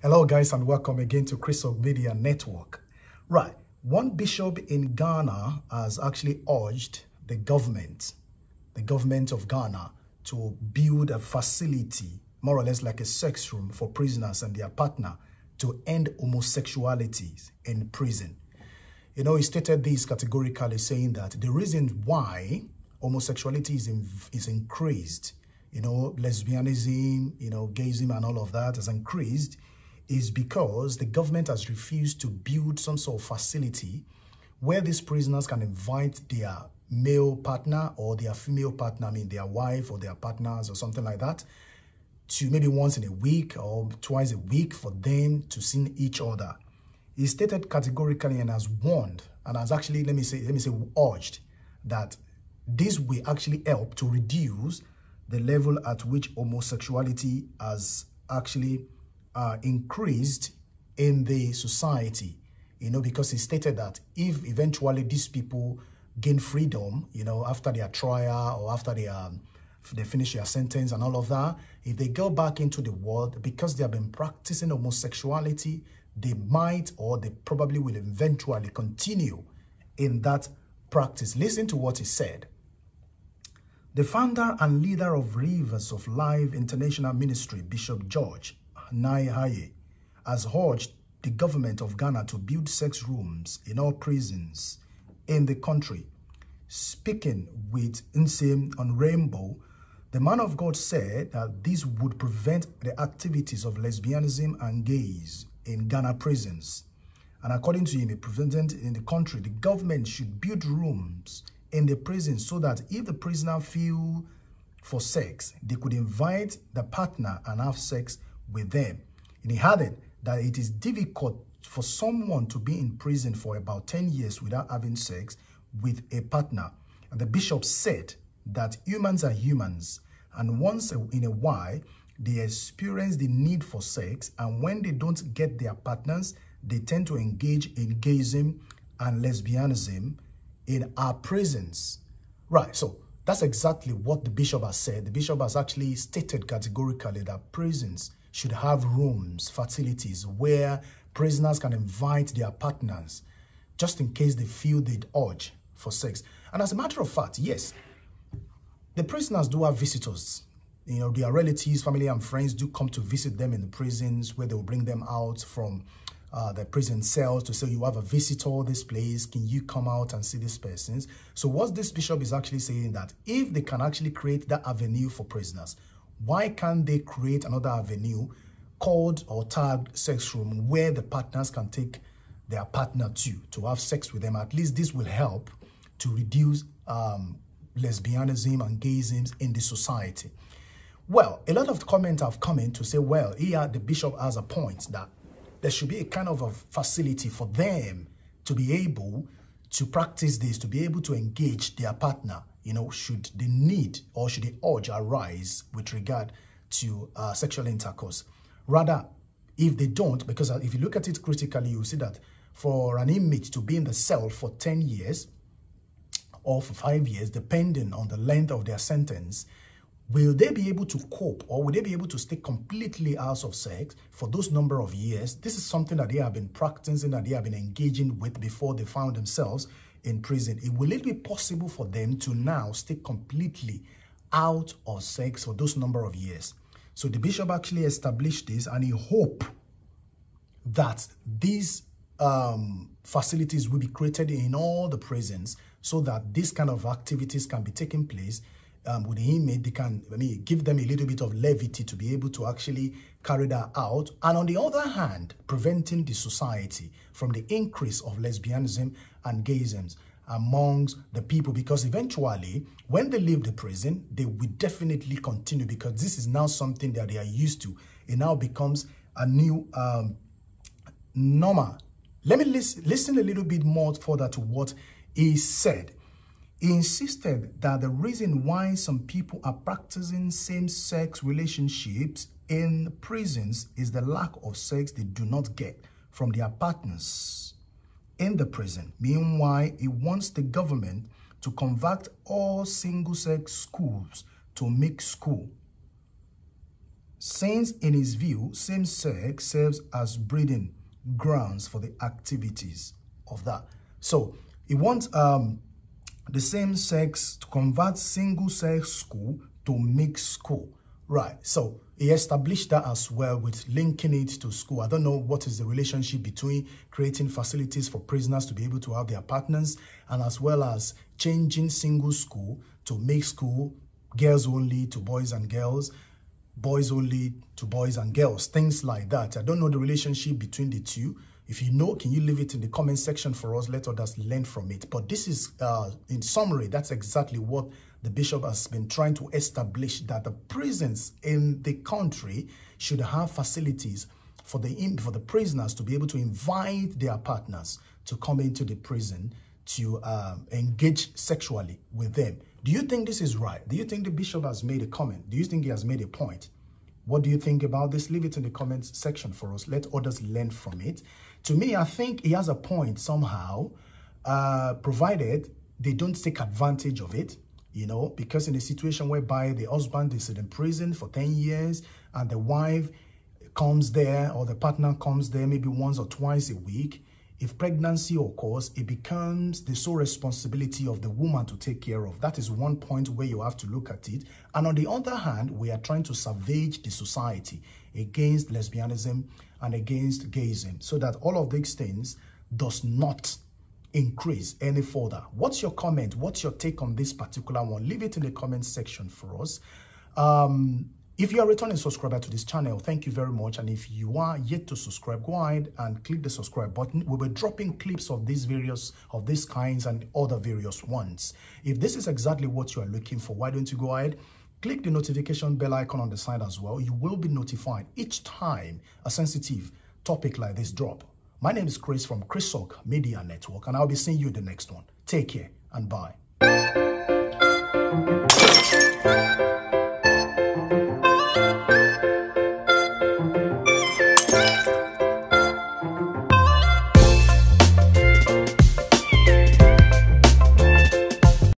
Hello guys, and welcome again to Crystal Media Network. Right, one bishop in Ghana has actually urged the government of Ghana to build a facility, more or less like a sex room for prisoners and their partner, to end homosexuality in prison. You know, he stated this categorically, saying that the reason why homosexuality is increased, you know, lesbianism, you know, gayism and all of that has increased, is because the government has refused to build some sort of facility where these prisoners can invite their male partner or their female partner, I mean their wife or their partners or something like that, to maybe once in a week or twice a week for them to see each other. He stated categorically and has warned and has actually, let me say, urged that this will actually help to reduce the level at which homosexuality has actually increased in the society, you know, because he stated that if eventually these people gain freedom, you know, after their trial or after they finish their sentence and all of that, if they go back into the world, because they have been practicing homosexuality, they might or they probably will eventually continue in that practice. Listen to what he said. The founder and leader of Rivers of Life International Ministry, Bishop George Nii Aryeh, has urged the government of Ghana to build sex rooms in all prisons in the country. Speaking with Insane on Rainbow, the man of God said that this would prevent the activities of lesbianism and gays in Ghana prisons. And according to him, a president in the country, the government should build rooms in the prison so that if the prisoner feel for sex, they could invite the partner and have sex with them. And he added that it is difficult for someone to be in prison for about 10 years without having sex with a partner. And the bishop said that humans are humans, and once in a while, they experience the need for sex, and when they don't get their partners, they tend to engage in gayism and lesbianism in our prisons. Right, so that's exactly what the bishop has said. The bishop has actually stated categorically that prisons should have rooms, facilities where prisoners can invite their partners just in case they feel the urge for sex. And as a matter of fact, yes, the prisoners do have visitors. You know, their relatives, family and friends do come to visit them in the prisons, where they will bring them out from the prison cells to say, you have a visitor this place, can you come out and see these persons? So what this bishop is actually saying, that if they can actually create that avenue for prisoners, why can't they create another avenue called or tagged sex room where the partners can take their partner to have sex with them? At least this will help to reduce lesbianism and gayism in the society. Well, a lot of comments have come in to say, well, here the bishop has a point that there should be a kind of a facility for them to be able to practice this, to be able to engage their partner, you know, should the need or should the urge arise with regard to sexual intercourse. Rather, if they don't, because if you look at it critically, you see that for an inmate to be in the cell for 10 years or for 5 years, depending on the length of their sentence, will they be able to cope, or will they be able to stay completely out of sex for those number of years? This is something that they have been practicing, that they have been engaging with before they found themselves in prison. Will it be possible for them to now stay completely out of sex for those number of years? So the bishop actually established this, and he hoped that these facilities will be created in all the prisons so that this kind of activities can be taking place with the inmate. They can, give them a little bit of levity to be able to actually carry that out. And on the other hand, preventing the society from the increase of lesbianism and gayism amongst the people, because eventually when they leave the prison, they will definitely continue, because this is now something that they are used to. It now becomes a new normal. Let me listen a little bit more further to what he said. He insisted that the reason why some people are practicing same-sex relationships in prisons is the lack of sex they do not get from their partners in the prison. Meanwhile, he wants the government to convert all single-sex schools to mixed school. since in his view, same-sex serves as breeding grounds for the activities of that. So he wants the same sex to convert single-sex school to mixed school. Right, so he established that as well with linking it to school. I don't know what is the relationship between creating facilities for prisoners to be able to have their partners and as well as changing single school to mixed school, girls only to boys and girls, boys only to boys and girls, things like that. I don't know the relationship between the two. If you know, can you leave it in the comment section for us? Let others learn from it. But this is, in summary, that's exactly what the bishop has been trying to establish, that the prisons in the country should have facilities for the prisoners to be able to invite their partners to come into the prison to engage sexually with them. Do you think this is right? Do you think the bishop has made a comment? Do you think he has made a point? What do you think about this? Leave it in the comments section for us. Let others learn from it. To me, I think he has a point somehow, provided they don't take advantage of it, you know, because in a situation whereby the husband is in prison for 10 years and the wife comes there or the partner comes there maybe once or twice a week, if pregnancy occurs, it becomes the sole responsibility of the woman to take care of. That is one point where you have to look at it. And on the other hand, we are trying to savage the society against lesbianism and against gayism so that all of these things does not increase any further. What's your comment? What's your take on this particular one? Leave it in the comment section for us. If you are a returning subscriber to this channel, thank you very much. And if you are yet to subscribe, go ahead and click the subscribe button. We'll be dropping clips of these kinds and other various ones. If this is exactly what you are looking for, why don't you go ahead, click the notification bell icon on the side as well. You will be notified each time a sensitive topic like this drop. My name is Chris from Chris Media Network, and I'll be seeing you in the next one. Take care and bye.